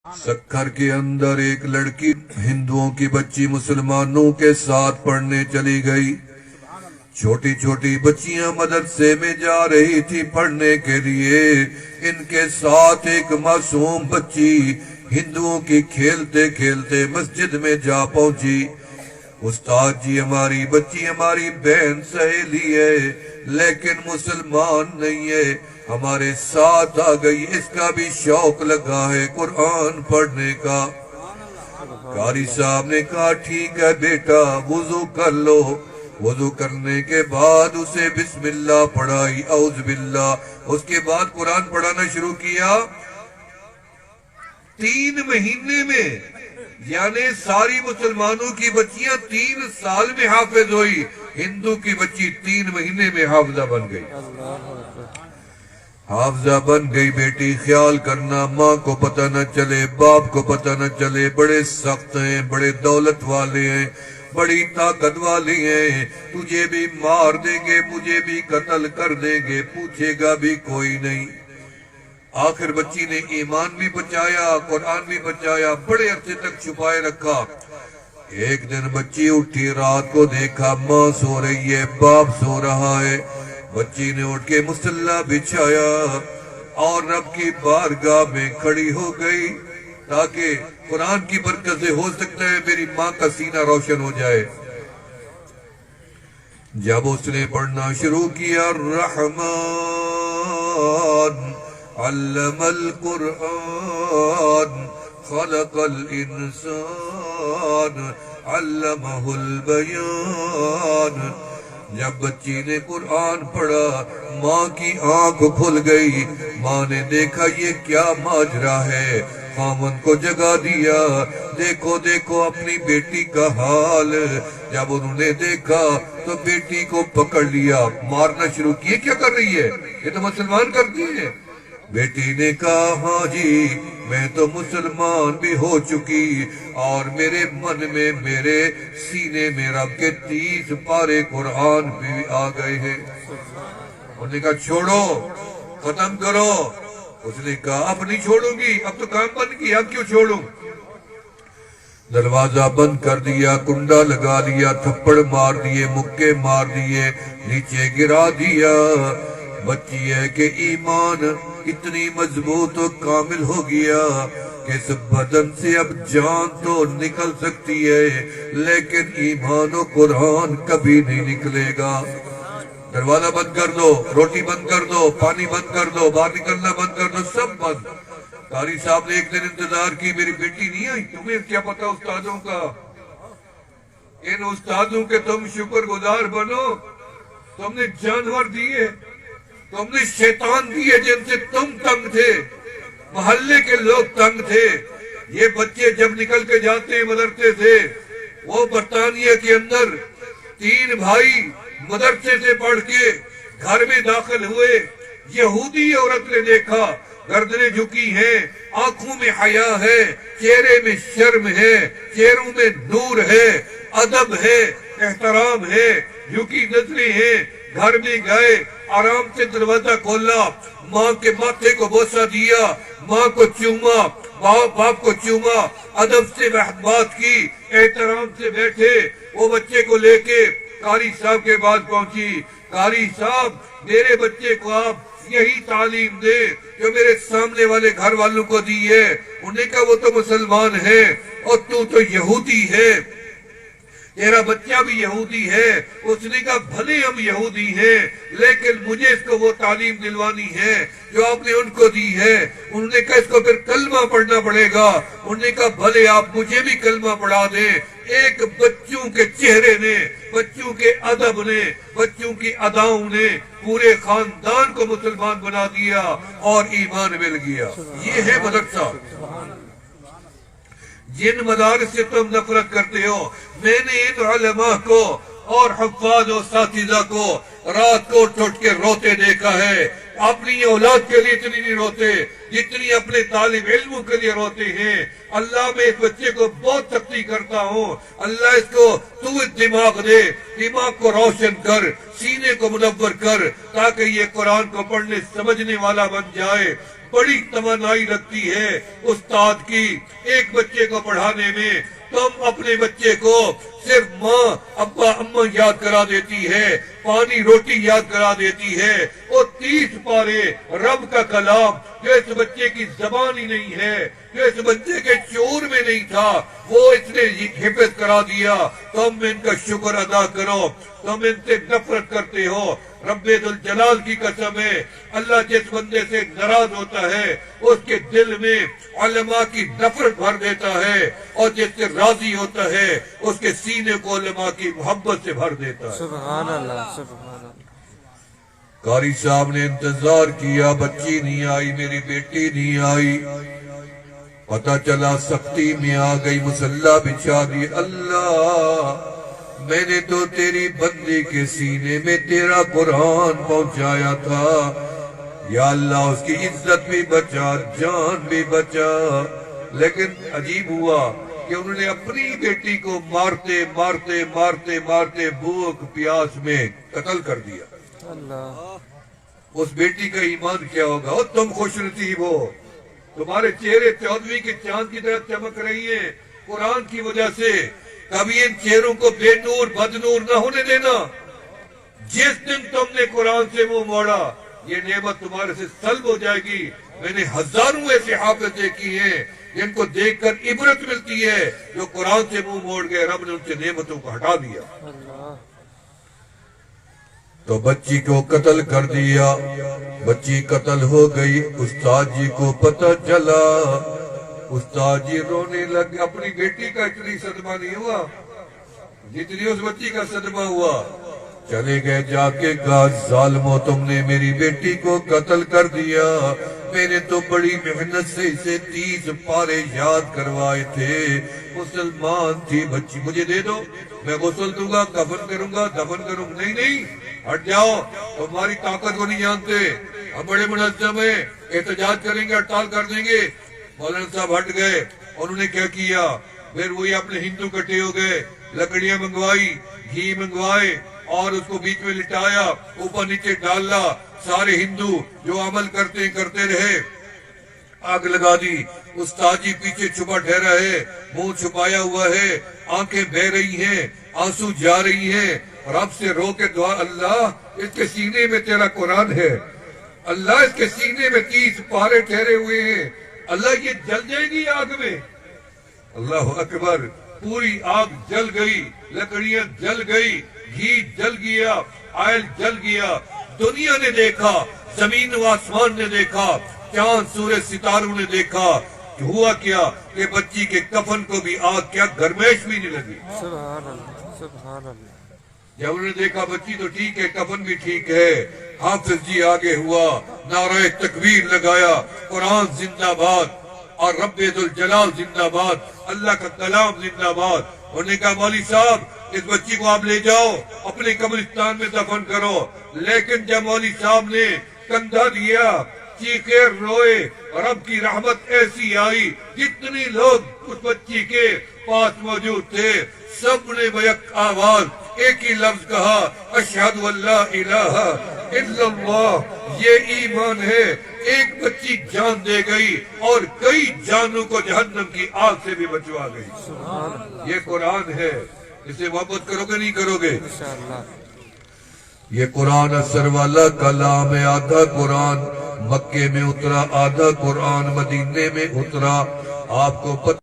सक्खर के अंदर एक लड़की हिंदुओं की बच्ची मुसलमानों के साथ पढ़ने चली गई। छोटी छोटी बच्चियां मदरसे में जा रही थी पढ़ने के लिए। इनके साथ एक मासूम बच्ची हिंदुओं की खेलते खेलते मस्जिद में जा पहुंची। उस्ताद जी, हमारी बच्ची हमारी बहन सहेली है, लेकिन मुसलमान नहीं है, हमारे साथ आ गई, इसका भी शौक लगा है कुरान पढ़ने का। कारी साहब ने कहा, ठीक है बेटा, वुजू कर लो। वुजू करने के बाद उसे बिस्मिल्लाह पढ़ाई, औज़ बिल्लाह। उसके बाद कुरान पढ़ाना शुरू किया। 3 महीने में, यानी सारी मुसलमानों की बच्चियां 3 साल में हाफिज हुई, हिंदू की बच्ची 3 महीने में हाफिजा बन गई। हाफिजा बन गई बेटी। ख्याल करना, माँ को पता न चले, बाप को पता न चले। बड़े सख्त हैं, बड़े दौलत वाले हैं, बड़ी ताकत वाले हैं। तुझे भी मार देंगे, मुझे भी कत्ल कर देंगे, पूछेगा भी कोई नहीं। आखिर बच्ची ने ईमान भी बचाया, कुरान भी बचाया, बड़े अरसे तक छुपाए रखा। एक दिन बच्ची उठी, रात को देखा माँ सो रही है, बाप सो रहा है। बच्ची ने उठ के मुसल्ला बिछाया और रब की बारगाह में खड़ी हो गई, ताकि कुरान की बरकत से हो सकता है मेरी माँ का सीना रोशन हो जाए। जब उसने पढ़ना शुरू किया, रहमान अल्लमल कुरान खलकल इंसान अल्लमहुल बयान। जब बच्ची ने कुरान पढ़ा, माँ की आंख खुल गई। माँ ने देखा ये क्या माजरा है, खामन को जगा दिया। देखो देखो अपनी बेटी का हाल। जब उन्होंने देखा तो बेटी को पकड़ लिया, मारना शुरू किए। क्या कर रही है, ये तो मुसलमान करती है। बेटी ने कहा, हाँ जी, मैं तो मुसलमान भी हो चुकी, और मेरे मन में, मेरे सीने में रब के 30 पारे कुरान भी आ गए हैं। उन्होंने कहा, छोड़ो, खत्म करो। उसने कहा, अब नहीं छोड़ूंगी, अब तो काम बंद किया, अब क्यों छोड़ूं। दरवाजा बंद कर दिया, कुंडा लगा दिया, थप्पड़ मार दिए, मुक्के मार दिए, नीचे गिरा दिया। बच्ची है कि ईमान इतनी मजबूत और कामिल हो गया कि इस बदन से अब जान तो निकल सकती है, लेकिन ईमान और कुरान कभी नहीं निकलेगा। दरवाजा बंद कर दो, रोटी बंद कर दो, पानी बंद कर दो, बाहर निकलना बंद कर दो, सब बंद। कारी साहब ने एक दिन इंतजार की, मेरी बेटी नहीं आई। तुम्हें क्या पता उस्तादों का, इन उस्तादों के तुम शुक्रगुजार बनो। तुमने जानवर दिए, तुमने शैतान दिए जिनसे तुम तंग थे, मोहल्ले के लोग तंग थे। ये बच्चे जब निकल के जाते मदरसे से, वो बरतानिया के अंदर 3 भाई मदरसे से पढ़ के घर में दाखिल हुए। यहूदी औरत ने देखा, गर्दनें झुकी हैं, आंखों में हया है, चेहरे में शर्म है, चेहरों में नूर है, अदब है, एहतराम है, झुकी नजरें हैं। घर में गए, आराम से दरवाजा खोला, माँ के माथे को बोसा दिया, माँ को चूमा, बाप को चूमा, अदब से बात की, एहतराम से बैठे। वो बच्चे को लेके कारी साहब के पास पहुंची। कारी साहब, मेरे बच्चे को आप यही तालीम दे जो मेरे सामने वाले घर वालों को दी है। उन्हें कहा, वो तो मुसलमान है और तू तो यहूदी है, तेरा बच्चा भी यहूदी है। उसने कहा, भले हम यहूदी हैं, लेकिन मुझे इसको वो तालीम दिलवानी है जो आपने उनको दी है। उन्होंने कहा, इसको फिर कलमा पढ़ना पड़ेगा। उन्होंने कहा, भले आप मुझे भी कलमा पढ़ा दें। एक बच्चों के चेहरे ने, बच्चों के अदब ने, बच्चों की अदाओं ने पूरे खानदान को मुसलमान बना दिया और ईमान मिल गया। ये है मदरसा। जिन मदारिस से तुम नफरत करते हो, मैंने इन उलमा को और हफ्फाज और साथीजा को रात को उठ के रोते देखा है। अपनी औलाद के लिए इतनी नहीं रोते जितनी अपने तालिब इल्मों के लिए रोते हैं। अल्लाह, मैं इस बच्चे को बहुत सख्ती करता हूँ, अल्लाह इसको तू दिमाग दे, दिमाग को रोशन कर, सीने को मुनव्वर कर, ताकि ये कुरान को पढ़ने समझने वाला बन जाए। بڑی توانائی لگتی ہے استاد کی ایک بچے کو پڑھانے میں، تم اپنے بچے کو صرف ماں ابا اماں یاد کرا دیتی ہے، پانی روٹی یاد کرا دیتی ہے، اور 30 پارے رب کا کلام جو اس بچے کی زبان ہی نہیں ہے، جو اس بچے کے شعور میں نہیں تھا، وہ اس نے حفظ کرا دیا۔ تم ان کا شکر ادا کرو، تم ان سے نفرت کرتے ہو۔ رب ذوالجلال کی قسم ہے، اللہ جس بندے سے ناراض ہوتا ہے اس کے دل میں علماء کی نفرت بھر دیتا ہے، اور جس سے راضی ہوتا ہے اس کے سینے کو علماء کی محبت سے بھر دیتا ہے۔ سبحان اللہ، سبحان اللہ۔ قاری صاحب نے انتظار کیا، بچی نہیں آئی، میری بیٹی نہیں آئی، پتہ چلا سختی میں آ گئی، مصلی بچھا دی۔ اللہ، میں نے تو تیری بندی کے سینے میں تیرا قرآن پہنچایا تھا، یا اللہ اس کی عزت بھی بچا، جان بھی بچا۔ لیکن عجیب ہوا کہ انہوں نے اپنی بیٹی کو مارتے مارتے مارتے مارتے بھوک پیاس میں قتل کر دیا۔ اللہ، اس بیٹی کا ایمان کیا ہوگا؟ اور تم خوش نصیب ہو، تمہارے چہرے 14ویں کے چاند کی طرح چمک رہی ہیں قرآن کی وجہ سے۔ کبھی ان چہروں کو بے نور بد نور نہ ہونے دینا۔ جس دن تم نے قرآن سے منہ موڑا یہ نعمت تمہارے سے سلب ہو جائے گی۔ میں نے ہزاروں ایسے حافظ دیکھی ہیں جن کو دیکھ کر عبرت ملتی ہے، جو قرآن سے منہ موڑ گئے، رب نے ان سے نعمتوں کو ہٹا دیا۔ اللہ، تو بچی کو قتل کر دیا، بچی قتل ہو گئی۔ استاد جی کو پتہ چلا، استاد جی رونے لگ، اپنی بیٹی کا اتنی صدمہ نہیں ہوا جتنی اس بچی کا صدمہ ہوا۔ چلے گئے، جا کے کہا ظالمو تم نے میری بیٹی کو قتل کر دیا، میں نے تو بڑی محنت سے اسے 30 پارے یاد کروائے تھے، مسلمان تھی بچی، مجھے دے دو، میں غسل دوں گا، کفن کروں گا، دفن کروں گا۔ نہیں نہیں، ہٹ جاؤ، تمہاری طاقت کو نہیں جانتے، ہم بڑے منظم ہیں، احتجاج کریں گے، ہڑتال کر دیں گے۔ مولانا صاحب ہٹ گئے۔ انہوں نے کیا کیا؟ پھر وہی اپنے ہندو کٹے ہو گئے، لکڑیاں منگوائی، گھی منگوائے، اور اس کو بیچ میں لٹایا، اوپر نیچے ڈالا، سارے ہندو جو عمل کرتے رہے، آگ لگا دی۔ استاد جی پیچھے چھپا ٹھہرا ہے، منہ چھپایا ہوا ہے، آنکھیں بہ رہی ہیں، آنسو جا رہی ہیں، رب سے رو کے دعا، اللہ اس کے سینے میں تیرا قرآن ہے، اللہ اس کے سینے میں 30 پارے ٹھہرے ہوئے ہیں، اللہ یہ جل جائے گی آگ میں۔ اللہ اکبر، پوری آگ جل گئی، لکڑیاں جل گئی، گھی جل گیا، آئل جل گیا۔ دنیا نے دیکھا، زمین و آسمان نے دیکھا، چاند سورج ستاروں نے دیکھا، ہوا کیا کہ بچی کے کفن کو بھی آگ کیا گرمائش بھی نہیں لگی۔ سبحان اللہ، سبحان اللہ۔ جب انہوں نے دیکھا بچی تو ٹھیک ہے، کفن بھی ٹھیک ہے، حافظ جی آگے ہوا، نعرہ تکبیر لگایا، قرآن زندہ باد اور رب ذوالجلال زندہ باد، اللہ کا کلام زندہ باد۔ انہوں نے کہا مولوی صاحب اس بچی کو آپ لے جاؤ، اپنے قبرستان میں دفن کرو۔ لیکن جب مولوی صاحب نے کندھا دیا، چیخے روئے، رب کی رحمت ایسی آئی، جتنی لوگ اس بچی کے پاس موجود تھے سب نے بیک آواز ایک ہی لفظ کہا، اشہد ان لا الہ الا اللہ۔ یہ ایمان ہے، ایک بچی جان دے گئی اور کئی جانوں کو جہنم کی آگ سے بھی بچوا گئی۔ یہ قرآن ہے، اسے محبت کرو گے نہیں کرو گے؟ انشاءاللہ۔ یہ قرآن اثر والا کلام ہے، آدھا قرآن مکے میں اترا، آدھا قرآن مدینے میں اترا۔ آپ کو پتہ